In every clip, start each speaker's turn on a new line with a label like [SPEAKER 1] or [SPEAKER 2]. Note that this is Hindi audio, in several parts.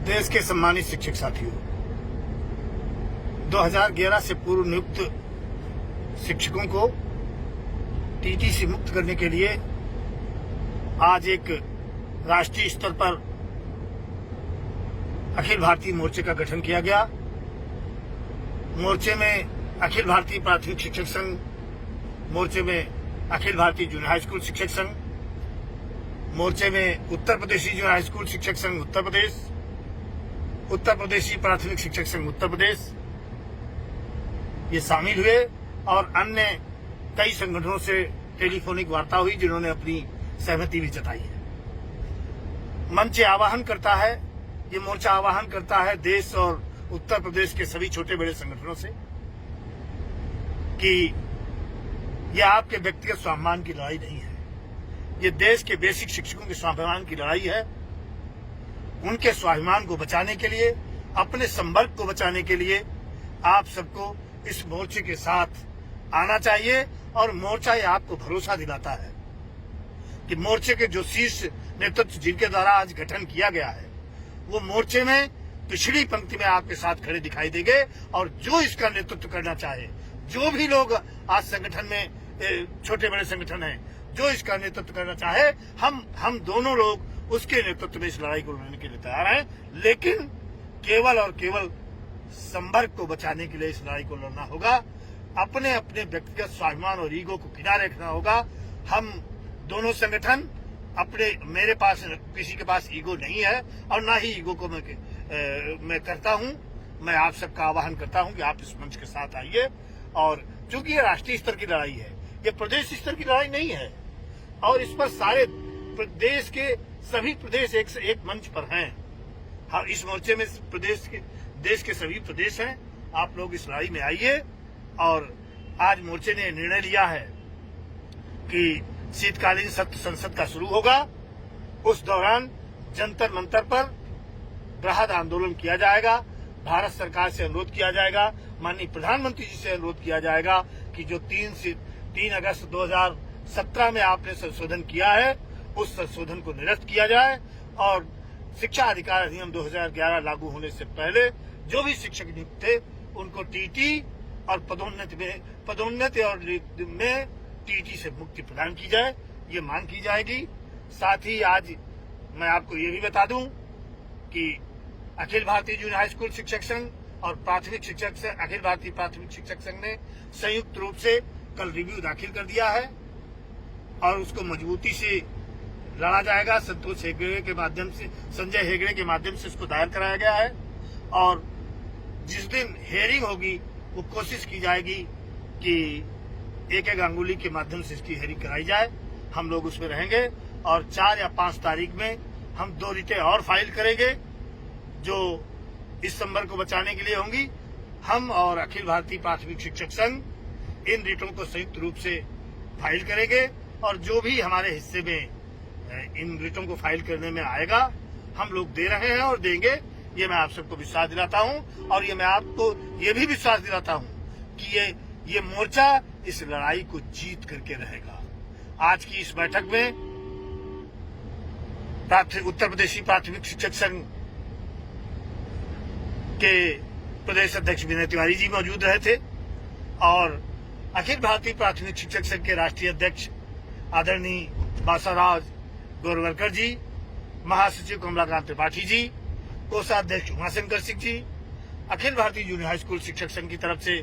[SPEAKER 1] देश के सम्मानित शिक्षक साथियों, 2011 से पूर्व नियुक्त शिक्षकों को टीटी से मुक्त करने के लिए आज एक राष्ट्रीय स्तर पर अखिल भारतीय मोर्चे का गठन किया गया। मोर्चे में अखिल भारतीय प्राथमिक शिक्षक संघ, मोर्चे में Akhil Bharatiya junior high school शिक्षक संघ, मोर्चे में उत्तर प्रदेशी जूनियर हाई स्कूल शिक्षक संघ उत्तर प्रदेश, उत्तर प्रदेशी प्राथमिक शिक्षक संघ उत्तर प्रदेश ये शामिल हुए और अन्य कई संगठनों से टेलीफोनिक वार्ता हुई जिन्होंने अपनी सहमति भी जताई है। मंच आह्वान करता है, ये मोर्चा आह्वान करता है देश और उत्तर प्रदेश के सभी छोटे बड़े संगठनों से कि यह आपके व्यक्तिगत स्वाभिमान की लड़ाई नहीं है, ये देश के बेसिक शिक्षकों के स्वाभिमान की लड़ाई है। उनके स्वाभिमान को बचाने के लिए, अपने संवर्ग को बचाने के लिए आप सबको इस मोर्चे के साथ आना चाहिए। और मोर्चा ये आपको भरोसा दिलाता है कि मोर्चे के जो शीर्ष नेतृत्व जिनके द्वारा आज गठन किया गया है वो मोर्चे में पिछड़ी पंक्ति में आपके साथ खड़े दिखाई देंगे। और जो इसका नेतृत्व करना चाहे, जो भी लोग आज संगठन में छोटे बड़े संगठन हैं, जो इसका नेतृत्व करना चाहे, हम दोनों लोग उसके नेतृत्व में इस लड़ाई को लड़ने के लिए तैयार हैं। लेकिन केवल और केवल संवर्ग को बचाने के लिए इस लड़ाई को लड़ना होगा। अपने अपने व्यक्तिगत स्वाभिमान और ईगो को किनारे रखना होगा। हम दोनों संगठन मेरे पास किसी के पास ईगो नहीं है और ना ही ईगो को मैं करता हूं। मैं आप सबका आह्वान करता हूं कि आप इस मंच के साथ आइए। और चूंकि ये राष्ट्रीय स्तर की लड़ाई है, ये प्रदेश स्तर की लड़ाई नहीं है और इस पर सारे प्रदेश के सभी प्रदेश एक मंच पर हैं। हाँ, इस मोर्चे में देश के सभी प्रदेश हैं। आप लोग इस लड़ाई में आइए। और आज मोर्चे ने निर्णय लिया है कि शीतकालीन सत्र संसद का शुरू होगा, उस दौरान जंतर मंतर पर बृहद आंदोलन किया जाएगा। भारत सरकार से अनुरोध किया जाएगा, माननीय प्रधानमंत्री जी से अनुरोध किया जाएगा कि जो 3 अगस्त 2017 में आपने संशोधन किया है उस संशोधन को निरस्त किया जाए और शिक्षा अधिकार अधिनियम 2011 लागू होने से पहले जो भी शिक्षक नियुक्त थे उनको टीटी और पदोन्नति और में टीटी से मुक्ति प्रदान की जाए, ये मांग की जाएगी। साथ ही आज मैं आपको ये भी बता दूं कि Akhil Bharatiya junior high school शिक्षक संघ और प्राथमिक शिक्षक संघ, अखिल भारतीय प्राथमिक शिक्षक संघ ने संयुक्त रूप से कल रिव्यू दाखिल कर दिया है और उसको मजबूती से लड़ा जाएगा। संजय हेगड़े के माध्यम से इसको दायर कराया गया है और जिस दिन हेयरिंग होगी वो कोशिश की जाएगी कि एक अंगुली के माध्यम से इसकी हेयरिंग कराई जाए। हम लोग उसमें रहेंगे और 4 या 5 तारीख में हम 2 रिटें और फाइल करेंगे जो इस संवर्ग को बचाने के लिए होंगी। हम और अखिल भारतीय प्राथमिक शिक्षक संघ इन रिटों को संयुक्त रूप से फाइल करेंगे और जो भी हमारे हिस्से में इन रिटों को फाइल करने में आएगा हम लोग दे रहे हैं और देंगे। ये मैं आप सबको विश्वास दिलाता हूं और ये मैं आपको ये भी विश्वास दिलाता हूं कि ये मोर्चा इस लड़ाई को जीत करके रहेगा। आज की इस बैठक में उत्तर प्रदेशी प्राथमिक शिक्षक संघ के प्रदेश अध्यक्ष विनय तिवारी जी मौजूद रहे थे और अखिल भारतीय प्राथमिक शिक्षक संघ के राष्ट्रीय अध्यक्ष आदरणीय बासाराज गोरवरकर जी, महासचिव कमलाकांत त्रिपाठी जी, कोषाध्यक्ष Umashankar Singh ji, Akhil Bharatiya junior high school शिक्षक संघ की तरफ से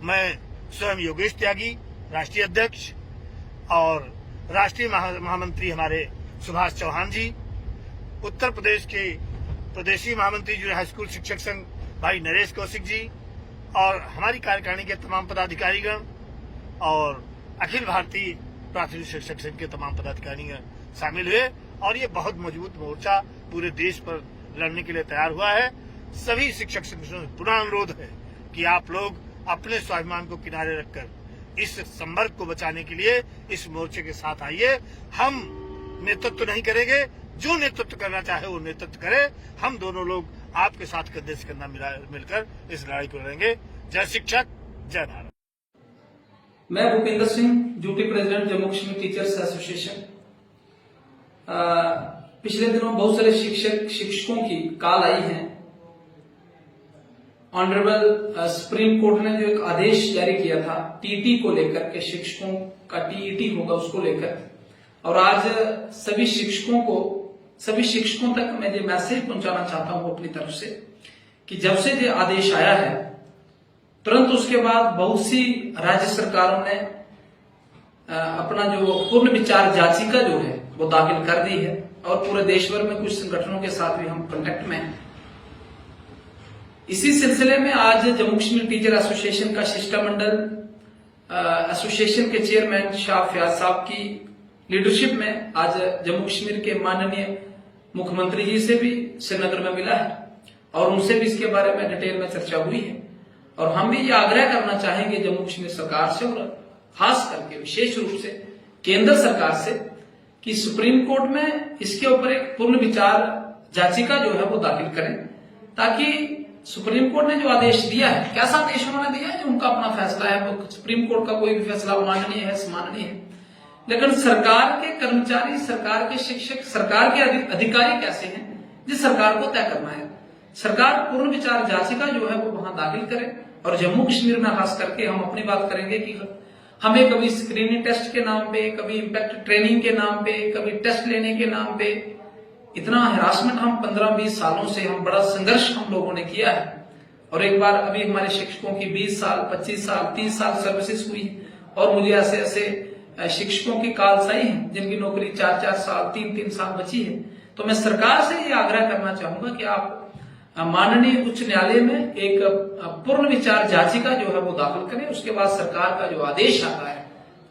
[SPEAKER 1] मैं स्वयं योगेश त्यागी राष्ट्रीय अध्यक्ष और राष्ट्रीय महामंत्री हमारे सुभाष चौहान जी, उत्तर प्रदेश के प्रदेशी महामंत्री जूनियर हाई स्कूल शिक्षक संघ भाई नरेश कौशिक जी और हमारी कार्यकारिणी के तमाम पदाधिकारीगण और अखिल भारतीय प्राथमिक शिक्षक संघ के तमाम पदाधिकारीगण शामिल हुए और ये बहुत मजबूत मोर्चा पूरे देश पर लड़ने के लिए तैयार हुआ है। सभी शिक्षक संगठनों से पुनः अनुरोध है कि आप लोग अपने स्वाभिमान को किनारे रखकर इस संवर्ग को बचाने के लिए इस मोर्चे के साथ आइए। हम नेतृत्व नहीं करेंगे, जो नेतृत्व करना चाहे वो नेतृत्व करे। हम दोनों लोग आपके साथ कंधे से कंधा मिलकर इस लड़ाई को लड़ेंगे। जय शिक्षक, जय भारत।
[SPEAKER 2] मैं Bhupendra Singh, duty president Jammu Kashmir teachers association. पिछले दिनों बहुत सारे शिक्षकों की कॉल आई है। ऑनरेबल सुप्रीम कोर्ट ने जो एक आदेश जारी किया था टीटी को लेकर के, शिक्षकों का टीईटी होगा उसको लेकर, और आज सभी शिक्षकों तक मैं ये मैसेज पहुंचाना चाहता हूं अपनी तरफ से कि जब से ये आदेश आया है तुरंत उसके बाद बहुत सी राज्य सरकारों ने अपना जो पूर्ण विचार याचिका जो है वो दाखिल कर दी है, और पूरे देश भर में कुछ संगठनों के साथ भी हम कांटेक्ट में हैं। इसी सिलसिले में आज जम्मू कश्मीर टीचर एसोसिएशन का शिष्टमंडल एसोसिएशन के चेयरमैन शाह फयाज साहब की लीडरशिप में आज जम्मू कश्मीर के माननीय मुख्यमंत्री जी से भी श्रीनगर में मिला है, और उनसे भी इसके बारे में डिटेल में चर्चा हुई है। और हम भी ये आग्रह करना चाहेंगे जम्मू कश्मीर सरकार से, और खास करके विशेष रूप से केंद्र सरकार से, कि सुप्रीम कोर्ट में इसके ऊपर एक पूर्ण विचार याचिका जो है वो दाखिल करें, ताकि सुप्रीम कोर्ट ने जो आदेश दिया है, कैसा आदेश उन्होंने दिया है, जो उनका अपना फैसला है, वो सुप्रीम कोर्ट का कोई भी फैसला माननीय है, सम्माननीय है, लेकिन सरकार के कर्मचारी, सरकार के शिक्षक, सरकार के अधिकारी कैसे हैं, जिस सरकार को तय करना है। सरकार पूर्ण विचार याचिका जो है वो वहां दाखिल करे, और जम्मू कश्मीर में खास करके हम अपनी बात करेंगे कि हमें कभी स्क्रीनिंग टेस्ट के नाम पे, कभी इम्पैक्ट ट्रेनिंग के नाम पे, कभी टेस्ट लेने के नाम पे इतना हरासमेंट हम 15-20 सालों से हम बड़ा संघर्ष हम लोगों ने किया है। और एक बार अभी हमारे शिक्षकों की 20 साल, 25 साल, 30 साल सर्विसेज हुई, और मुझे ऐसे शिक्षकों की कॉल्स आई हैं जिनकी नौकरी 4-4 साल, 3-3 साल बची है। तो मैं सरकार से ये आग्रह करना चाहूंगा कि आप माननीय उच्च न्यायालय में एक पूर्ण विचार याचिका जो है वो दाखिल करें, उसके बाद सरकार का जो आदेश आता है,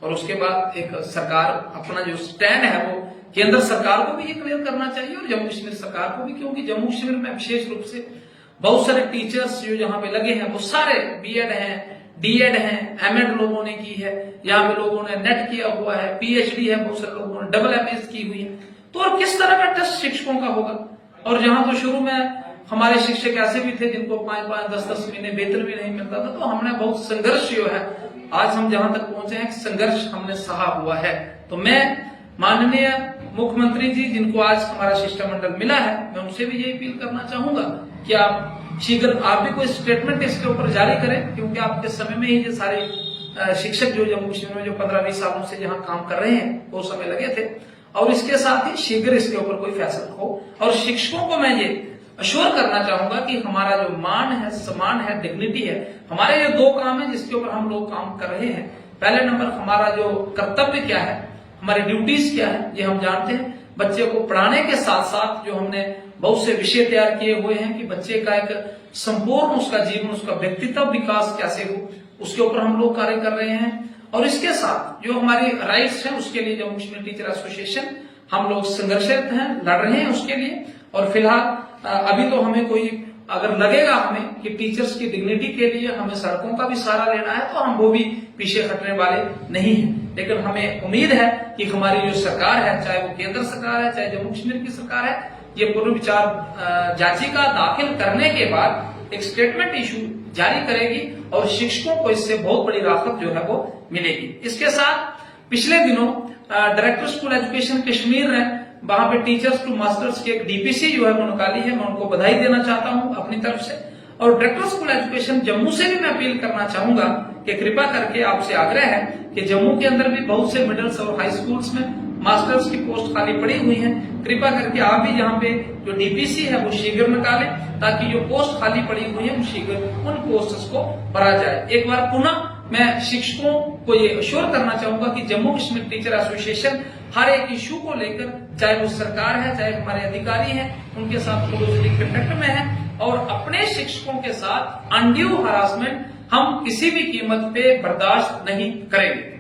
[SPEAKER 2] और उसके बाद एक सरकार अपना जो स्टैंड है वो केंद्र सरकार को भी ये क्लियर करना चाहिए, और जम्मू कश्मीर सरकार को भी, क्योंकि जम्मू कश्मीर में विशेष रूप से बहुत सारे टीचर्स जो यहाँ पे लगे हैं वो सारे बीएड हैं, डीएड हैं, एमएड लोगों ने की है, यहाँ पे लोगों ने नेट किया हुआ है, पीएचडी है, बहुत सारे लोगों ने डबल एमएस की हुई है। तो और किस तरह का टेस्ट शिक्षकों का होगा? और जहां तो शुरू में हमारे शिक्षक ऐसे भी थे जिनको 5-5, 10-10 महीने वेतन भी नहीं मिलता था, तो हमने बहुत संघर्ष जो है, आज हम जहां तक पहुंचे हैं, संघर्ष हमने सहा हुआ है। तो मैं माननीय मुख्यमंत्री जी, जिनको आज हमारा शिष्टमंडल मिला है, मैं उनसे भी ये अपील करना चाहूंगा कि आप शीघ्र आप भी कोई स्टेटमेंट इसके ऊपर जारी करें, क्योंकि आपके समय में ही ये सारे शिक्षक जो जम्मू कश्मीर में जो 15-20 सालों से जहां काम कर रहे हैं वो समय लगे थे, और इसके साथ ही शीघ्र इसके ऊपर कोई फैसला हो। और शिक्षकों को मैं ये अश्योर करना चाहूंगा कि हमारा जो मान है, सम्मान है, डिग्निटी है, हमारे ये 2 काम है जिसके ऊपर हम लोग काम कर रहे हैं। पहले नंबर हमारा जो कर्तव्य क्या है, हमारी ड्यूटीज क्या है, ये हम जानते हैं। बच्चे को पढ़ाने के साथ साथ जो हमने बहुत से विषय तैयार किए हुए हैं कि बच्चे का एक संपूर्ण उसका जीवन, उसका व्यक्तित्व विकास कैसे हो, उसके ऊपर हम लोग कार्य कर रहे हैं। और इसके साथ जो हमारी राइट्स हैं उसके लिए जम्मू कश्मीर टीचर एसोसिएशन हम लोग संघर्षरत हैं, लड़ रहे हैं उसके लिए। और फिलहाल अभी तो हमें कोई अगर लगेगा हमें कि टीचर्स की डिग्निटी के लिए हमें सड़कों का भी सहारा लेना है, तो हम वो भी पीछे हटने वाले नहीं हैं। लेकिन हमें उम्मीद है कि हमारी जो सरकार है, चाहे वो केंद्र सरकार है, चाहे जम्मू कश्मीर की सरकार है, ये पूर्ण विचार याचिका दाखिल करने के बाद एक स्टेटमेंट इशू जारी करेगी, और शिक्षकों को इससे बहुत बड़ी राहत जो है वो मिलेगी। इसके साथ पिछले दिनों डायरेक्टर स्कूल एजुकेशन कश्मीर ने वहां पे टीचर्स टू मास्टर्स की एक डीपीसी जो है वो निकाली है, मैं उनको बधाई देना चाहता हूं अपनी तरफ से। और डायरेक्टर स्कूल एजुकेशन जम्मू से भी मैं अपील करना चाहूंगा कि कृपा करके आपसे आग्रह है कि जम्मू के अंदर भी बहुत से मिडिल्स और हाई स्कूल्स में मास्टर्स की पोस्ट खाली पड़ी हुई है, कृपा करके आप भी यहाँ पे जो डीपीसी है वो शीघ्र निकालें, ताकि जो पोस्ट खाली पड़ी हुई है शीघ्र उन पोस्ट्स को भरा जाए। एक बार पुनः मैं शिक्षकों को ये अश्योर करना चाहूंगा कि जम्मू कश्मीर टीचर एसोसिएशन हर एक इशू को लेकर, चाहे वो सरकार है, चाहे हमारे अधिकारी हैं, उनके साथ क्लोजली कांटेक्ट में है, और अपने शिक्षकों के साथ अनड्यू हरासमेंट हम किसी भी कीमत पे बर्दाश्त नहीं करेंगे।